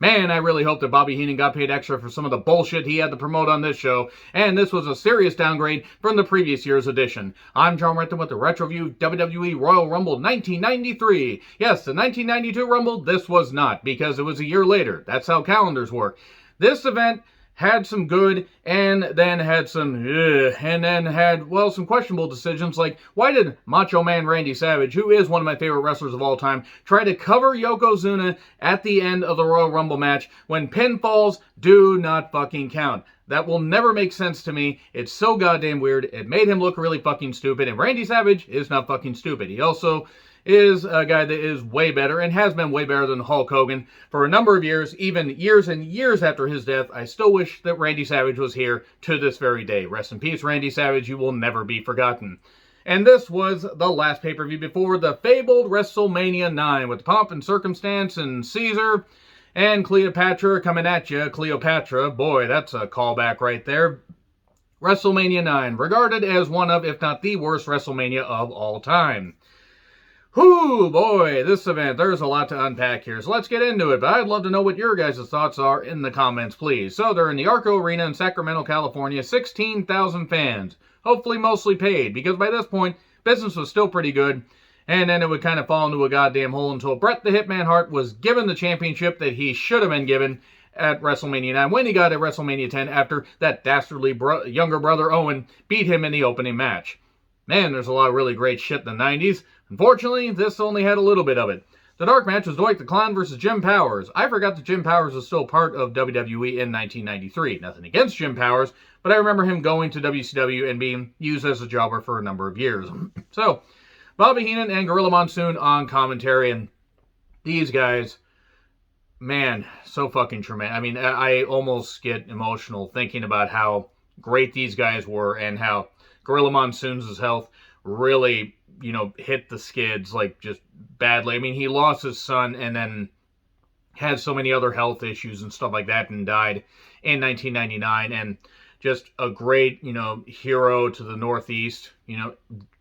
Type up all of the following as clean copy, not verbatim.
Man, I really hope that Bobby Heenan got paid extra for some of the bullshit he had to promote on this show, and this was a serious downgrade from the previous year's edition. I'm John Renton with the Retro View WWE Royal Rumble 1993. Yes, the 1992 Rumble, this was not, because it was a year later. That's how calendars work. This event had some good, and then had some, some questionable decisions, like, why did Macho Man Randy Savage, who is one of my favorite wrestlers of all time, try to cover Yokozuna at the end of the Royal Rumble match when pinfalls do not fucking count? That will never make sense to me. It's so goddamn weird. It made him look really fucking stupid, and Randy Savage is not fucking stupid. He also is a guy that is way better and has been way better than Hulk Hogan for a number of years, even years and years after his death. I still wish that Randy Savage was here to this very day. Rest in peace, Randy Savage. You will never be forgotten. And this was the last pay-per-view before the fabled WrestleMania 9 with Pomp and Circumstance and Caesar and Cleopatra coming at you. Cleopatra, boy, that's a callback right there. WrestleMania 9, regarded as one of, if not the worst WrestleMania of all time. Whew, boy, this event, there's a lot to unpack here, so let's get into it. But I'd love to know what your guys' thoughts are in the comments, please. So they're in the Arco Arena in Sacramento, California, 16,000 fans, hopefully mostly paid, because by this point, business was still pretty good, and then it would kind of fall into a goddamn hole until Bret the Hitman Hart was given the championship that he should have been given at WrestleMania 9, when he got at WrestleMania 10 after that dastardly younger brother Owen beat him in the opening match. Man, there's a lot of really great shit in the 90s. Unfortunately, this only had a little bit of it. The dark match was Dwight Decline versus Jim Powers. I forgot that Jim Powers was still part of WWE in 1993. Nothing against Jim Powers, but I remember him going to WCW and being used as a jobber for a number of years. So, Bobby Heenan and Gorilla Monsoon on commentary, and these guys, man, so fucking tremendous. I mean, I almost get emotional thinking about how great these guys were and how Gorilla Monsoon's health really, hit the skids, like, just badly. I mean, he lost his son and then had so many other health issues and stuff like that and died in 1999. And just a great, hero to the Northeast,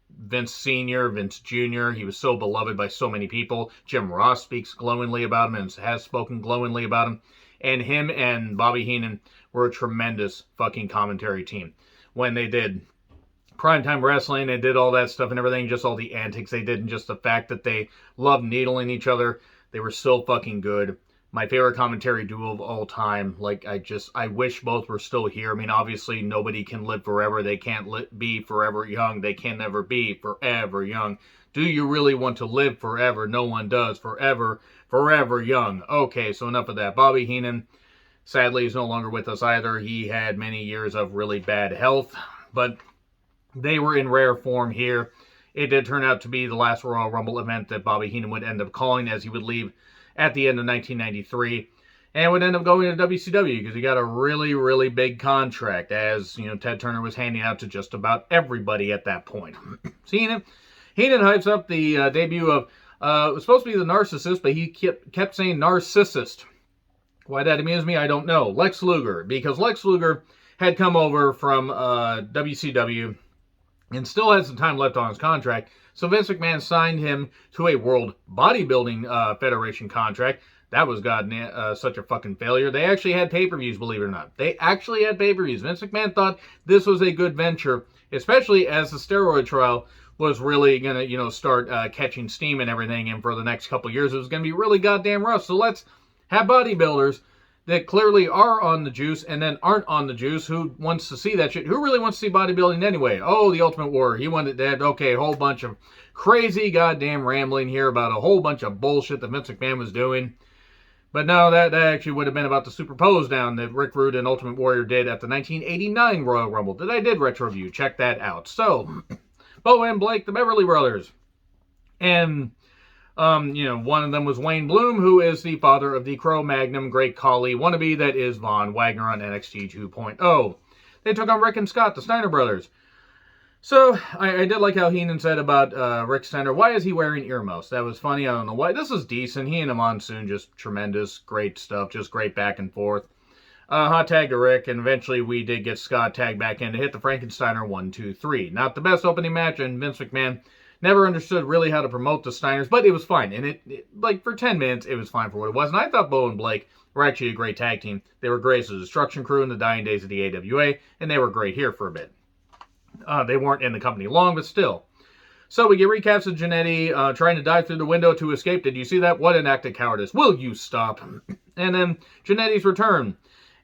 Vince Sr., Vince Jr., he was so beloved by so many people. Jim Ross speaks glowingly about him and has spoken glowingly about him. And him and Bobby Heenan were a tremendous fucking commentary team. When they did Primetime Wrestling, they did all that stuff and everything, just all the antics they did, and just the fact that they loved needling each other. They were so fucking good. My favorite commentary duo of all time. Like, I wish both were still here. I mean, obviously, nobody can live forever. They can't be forever young. They can never be forever young. Do you really want to live forever? No one does. Forever young. Okay, so enough of that. Bobby Heenan, sadly, is no longer with us either. He had many years of really bad health, but they were in rare form here. It did turn out to be the last Royal Rumble event that Bobby Heenan would end up calling, as he would leave at the end of 1993 and would end up going to WCW because he got a really, really big contract, as, Ted Turner was handing out to just about everybody at that point. So Heenan hypes up the debut of, it was supposed to be the Narcissist, but he kept saying Narcissist. Why that amused me, I don't know. Lex Luger, because Lex Luger had come over from WCW and still had some time left on his contract. So Vince McMahon signed him to a World Bodybuilding Federation contract. That was such a fucking failure. They actually had pay-per-views, believe it or not. They actually had pay-per-views. Vince McMahon thought this was a good venture, especially as the steroid trial was really going to, start catching steam and everything. And for the next couple years, it was going to be really goddamn rough. So let's have bodybuilders that clearly are on the juice and then aren't on the juice. Who wants to see that shit? Who really wants to see bodybuilding anyway? Oh, the Ultimate Warrior. He wanted that. Okay, a whole bunch of crazy goddamn rambling here about a whole bunch of bullshit that Vince McMahon was doing. But no, that actually would have been about the superpose down that Rick Rude and Ultimate Warrior did at the 1989 Royal Rumble that I did retro review. Check that out. So, Bo and Blake, the Beverly Brothers. And one of them was Wayne Bloom, who is the father of the Cro-Magnon Great Khali wannabe that is Von Wagner on NXT 2.0. They took on Rick and Scott, the Steiner brothers. So, I did like how Heenan said about Rick Steiner, why is he wearing earmuffs? That was funny, I don't know why. This is decent. He and Monsoon, just tremendous, great stuff, just great back and forth. Hot tag to Rick, and eventually we did get Scott tagged back in to hit the Frankensteiner 1, 2, 3. Not the best opening match, and Vince McMahon Never understood really how to promote the Steiners, but it was fine. And like, for 10 minutes, it was fine for what it was. And I thought Bo and Blake were actually a great tag team. They were great as a Destruction Crew in the dying days of the AWA, and they were great here for a bit. They weren't in the company long, but still. So we get recaps of Jannetty trying to dive through the window to escape. Did you see that? What an act of cowardice. Will you stop? And then Jannetty's return.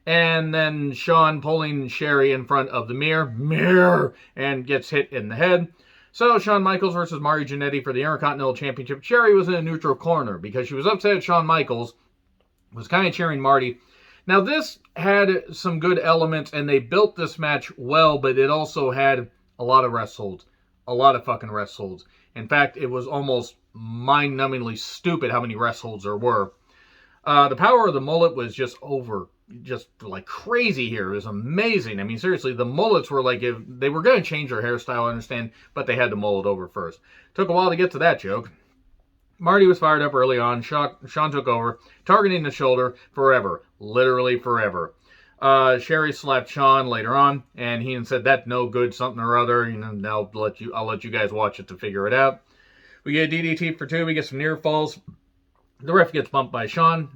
And then Shawn pulling Sherry in front of the mirror, and gets hit in the head. So Shawn Michaels versus Mari Jannetty for the Intercontinental Championship. Sherry was in a neutral corner because she was upset at Shawn Michaels, was kind of cheering Marty. Now this had some good elements, and they built this match well, but it also had a lot of rest holds. A lot of fucking rest holds. In fact, it was almost mind-numbingly stupid how many rest holds there were. The power of the mullet was just like crazy here. It was amazing. I mean, seriously, the mullets were like, if they were going to change their hairstyle, I understand, but they had to mull it over first. Took a while to get to that joke. Marty was fired up early on. Shawn took over, targeting the shoulder forever. Literally forever. Sherry slapped Shawn later on, and Heenan said, "That's no good, something or other. You know, I'll let you guys watch it to figure it out." We get a DDT for 2. We get some near falls. The ref gets bumped by Shawn.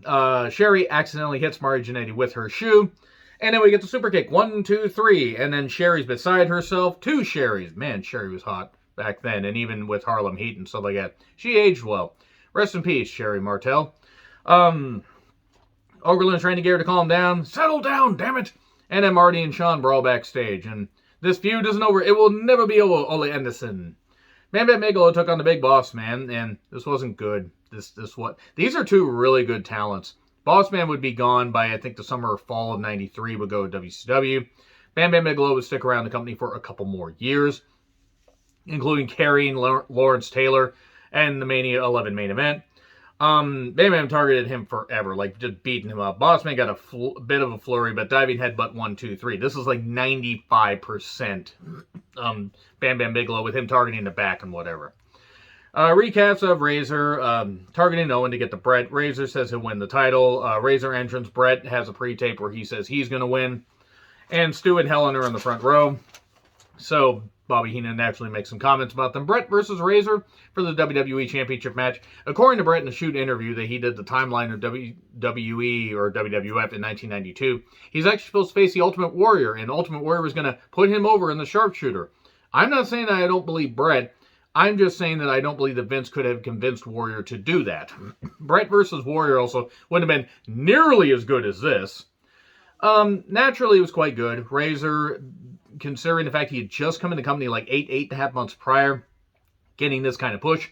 Sherry accidentally hits Mari Jannetty with her shoe. And then we get the super kick. 1, 2, 3. And then Sherry's beside herself. 2 Sherrys. Man, Sherry was hot back then. And even with Harlem Heat and stuff like that. She aged well. Rest in peace, Sherry Martel. Okerlund's trying to get her to calm down. Settle down, damn it. And then Marty and Shawn brawl backstage. And this feud isn't over. It will never be over, Ole Anderson. Bam Bam Bigelow took on the Big Boss Man, and this wasn't good. These are 2 really good talents. Boss Man would be gone by, I think, the summer or fall of '93, would go to WCW. Bam Bam Bigelow would stick around the company for a couple more years, including carrying Lawrence Taylor and the Mania 11 main event. Bam Bam targeted him forever, like just beating him up. Boss Man got a bit of a flurry, but diving headbutt 1, 2, 3. This is like 95% Bam Bam Bigelow with him targeting the back and whatever. Recaps of Razor targeting Owen to get the Brett. Razor says he'll win the title. Razor entrance. Brett has a pre-tape where he says he's going to win. And Stu and Helen are in the front row. So Bobby Heenan naturally makes some comments about them. Brett versus Razor for the WWE Championship match. According to Brett in a shoot interview that he did the timeline of WWE or WWF in 1992, he's actually supposed to face the Ultimate Warrior, and Ultimate Warrior was going to put him over in the sharpshooter. I'm not saying that I don't believe Brett. I'm just saying that I don't believe that Vince could have convinced Warrior to do that. Brett versus Warrior also wouldn't have been nearly as good as this. Naturally, it was quite good. Razor, considering the fact he had just come in the company like 8.5 months prior, getting this kind of push,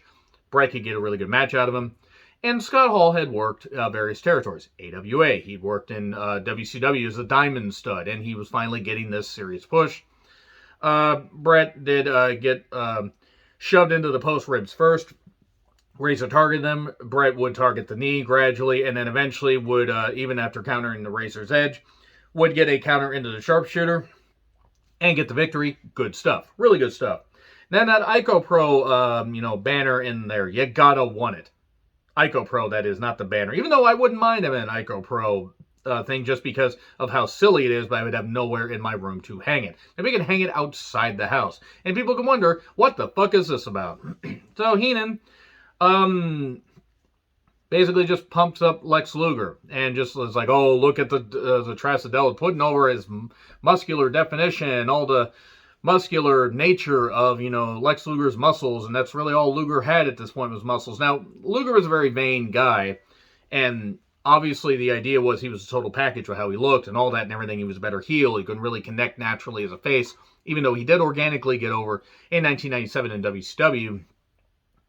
Brett could get a really good match out of him. And Scott Hall had worked various territories. AWA, he'd worked in WCW as a Diamond Stud, and he was finally getting this serious push. Brett did get shoved into the post ribs first. Razor targeted them. Brett would target the knee gradually, and then eventually would, even after countering the Razor's edge, would get a counter into the sharpshooter and get the victory. Good stuff. Really good stuff. Then that Ico Pro, banner in there. You gotta want it. Ico Pro, that is, not the banner. Even though I wouldn't mind having an Ico Pro thing just because of how silly it is, but I would have nowhere in my room to hang it. And we can hang it outside the house. And people can wonder, what the fuck is this about? So Heenan basically just pumps up Lex Luger and just is like, oh, look at the Trasadella putting over his muscular definition, all the muscular nature of, Lex Luger's muscles, and that's really all Luger had at this point was muscles. Now, Luger was a very vain guy, and obviously the idea was he was a total package with how he looked and all that and everything. He was a better heel. He couldn't really connect naturally as a face, even though he did organically get over in 1997 in WCW.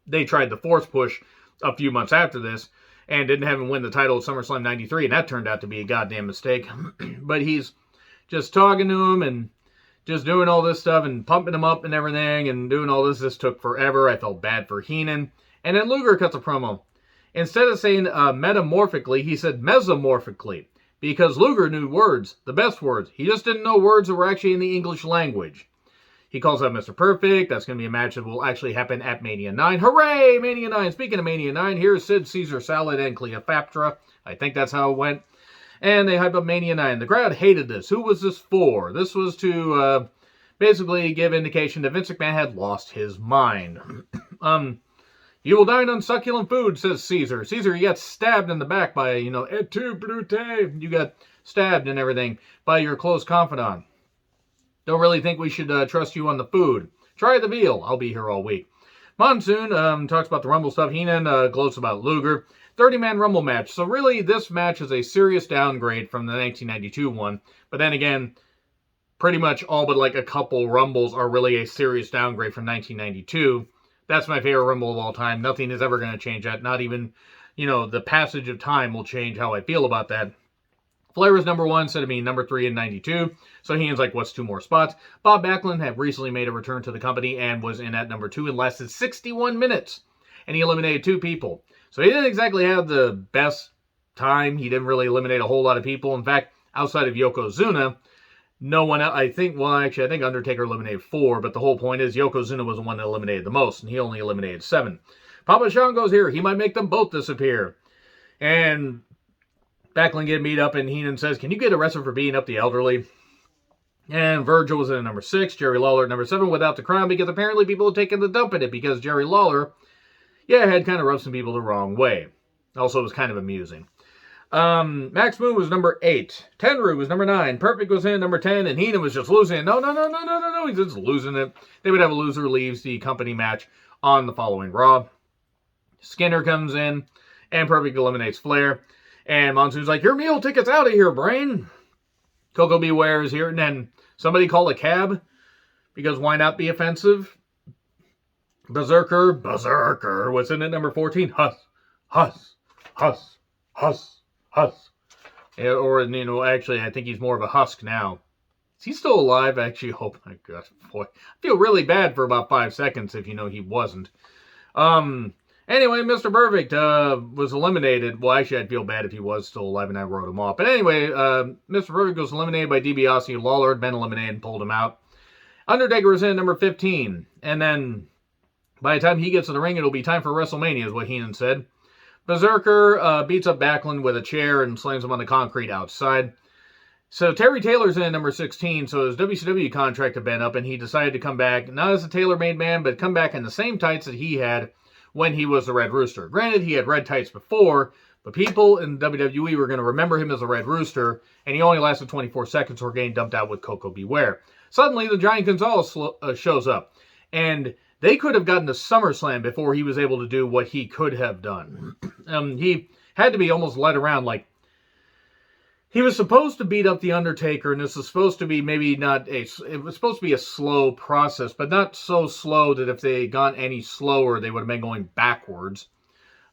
They tried the force push a few months after this and didn't have him win the title at SummerSlam 93, and that turned out to be a goddamn mistake. But he's just talking to him and just doing all this stuff and pumping him up and everything and doing all this. This took forever. I felt bad for Heenan. And then Luger cuts a promo. Instead of saying metamorphically, he said mesomorphically, because Luger knew words, the best words. He just didn't know words that were actually in the English language. He calls out Mr. Perfect. That's going to be a match that will actually happen at Mania 9. Hooray, Mania 9. Speaking of Mania 9, here's Sid, Caesar Salad, and Cleopatra. I think that's how it went. And they hype up Mania 9. The crowd hated this. Who was this for? This was to basically give indication that Vince McMahon had lost his mind. You will dine on succulent food, says Caesar. Caesar, you got stabbed in the back by, et tu, Brute. You got stabbed and everything by your close confidant. Don't really think we should trust you on the food. Try the veal. I'll be here all week. Monsoon talks about the Rumble stuff. Heenan gloats about Luger. 30-man Rumble match. So really, this match is a serious downgrade from the 1992 one. But then again, pretty much all but like a couple Rumbles are really a serious downgrade from 1992. That's my favorite Rumble of all time. Nothing is ever going to change that. Not even, the passage of time will change how I feel about that. Flair was number 1 instead of being number 3 in 92. So Heenan's like, what's 2 more spots? Bob Backlund had recently made a return to the company and was in at number 2 and lasted 61 minutes. And he eliminated 2 people. So he didn't exactly have the best time. He didn't really eliminate a whole lot of people. In fact, outside of Yokozuna, no one else, I think Undertaker eliminated 4, but the whole point is Yokozuna was the one that eliminated the most, and he only eliminated 7. Papa Shango's here. He might make them both disappear. And Backlund getting beat up, and Heenan says, can you get arrested for beating up the elderly? And Virgil was in at number 6, Jerry Lawler at number 7 without the crown, because apparently people had taken the dump in it, because Jerry Lawler, had kind of rubbed some people the wrong way. Also, it was kind of amusing. Max Moon was number 8. Tenru was number 9. Perfect was in number 10, and Heenan was just losing it. No. He's just losing it. They would have a loser leaves the company match on the following Raw. Skinner comes in, and Perfect eliminates Flair. And Monsoon's like, your meal ticket's out of here, brain. Coco Beware is here, and then somebody call a cab, because why not be offensive? Berserker was in at number 14. Huss. Or, actually, I think he's more of a husk now. Is he still alive? Actually, oh my gosh, boy. I feel really bad for about 5 seconds if he wasn't. Anyway, Mr. Perfect was eliminated. Well, actually, I'd feel bad if he was still alive and I wrote him off. But anyway, Mr. Perfect was eliminated by DiBiase. Lawler had been eliminated and pulled him out. Undertaker was in number 15. And then, by the time he gets to the ring, it'll be time for WrestleMania, is what Heenan said. Berserker beats up Backlund with a chair and slams him on the concrete outside. So Terry Taylor's in at number 16, so his WCW contract had been up, and he decided to come back, not as a tailor-made man, but come back in the same tights that he had when he was the Red Rooster. Granted, he had red tights before, but people in WWE were going to remember him as the Red Rooster, and he only lasted 24 seconds before getting dumped out with Coco Beware. Suddenly, the Giant Gonzalez shows up, and they could have gotten to SummerSlam before he was able to do what he could have done. He had to be almost led around. Like, he was supposed to beat up The Undertaker, and this was supposed to be it was supposed to be a slow process, but not so slow that if they had gone any slower, they would have been going backwards.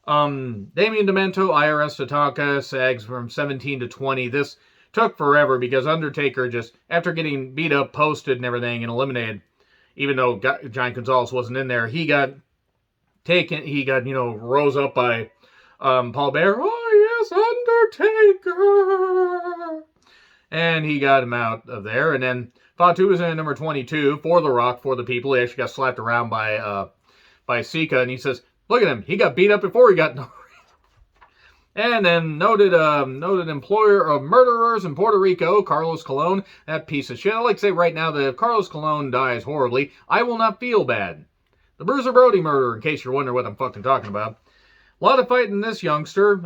Damien Demento, IRS Tatanka, sags from 17 to 20. This took forever because Undertaker just, after getting beat up, posted and everything, and eliminated, even though Giant Gonzalez wasn't in there, he got rose up by Paul Bearer. Oh, yes, Undertaker! And he got him out of there. And then Fatu was in at number 22 for The Rock, for the people. He actually got slapped around by Sika. And he says, look at him. He got beat up before he got... And then noted employer of murderers in Puerto Rico, Carlos Colon, that piece of shit. I like to say right now that if Carlos Colon dies horribly, I will not feel bad. The Bruiser Brody murder, in case you're wondering what I'm fucking talking about. A lot of fighting this youngster.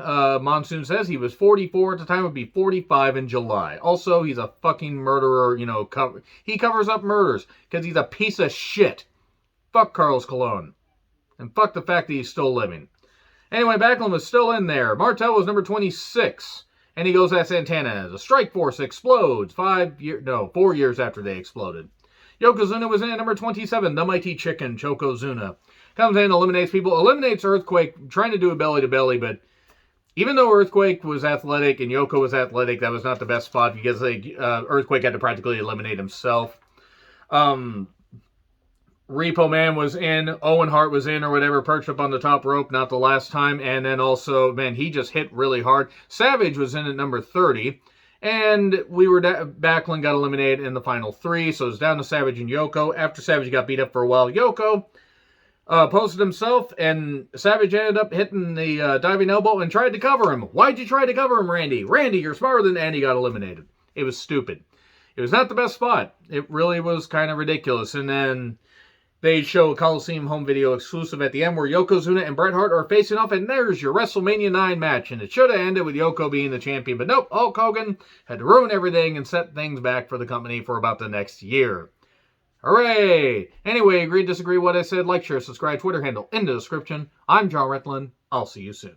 Monsoon says he was 44 at the time, would be 45 in July. Also, he's a fucking murderer, he covers up murders because he's a piece of shit. Fuck Carlos Colon. And fuck the fact that he's still living. Anyway, Backlund was still in there. Martel was number 26. And he goes at Santana. The Strike Force explodes 4 years after they exploded. Yokozuna was in at number 27. The Mighty Chicken, Yokozuna. Comes in, eliminates people. Eliminates Earthquake, trying to do a belly-to-belly, but even though Earthquake was athletic and Yoko was athletic, that was not the best spot because Earthquake had to practically eliminate himself. Repo Man was in, Owen Hart was in or whatever, perched up on the top rope, not the last time, and then also, man, he just hit really hard. Savage was in at number 30, and Backlund got eliminated in the final 3, so it's down to Savage and Yoko. After Savage got beat up for a while, Yoko posted himself, and Savage ended up hitting the diving elbow and tried to cover him. Why'd you try to cover him, Randy? Randy, you're smarter than... And he got eliminated. It was stupid. It was not the best spot. It really was kind of ridiculous. And then they show a Coliseum home video exclusive at the end where Yokozuna and Bret Hart are facing off, and there's your WrestleMania 9 match. And it should have ended with Yoko being the champion, but nope, Hulk Hogan had to ruin everything and set things back for the company for about the next year. Hooray! Anyway, agree, disagree what I said, like, share, subscribe, Twitter handle in the description. I'm John Retlin. I'll see you soon.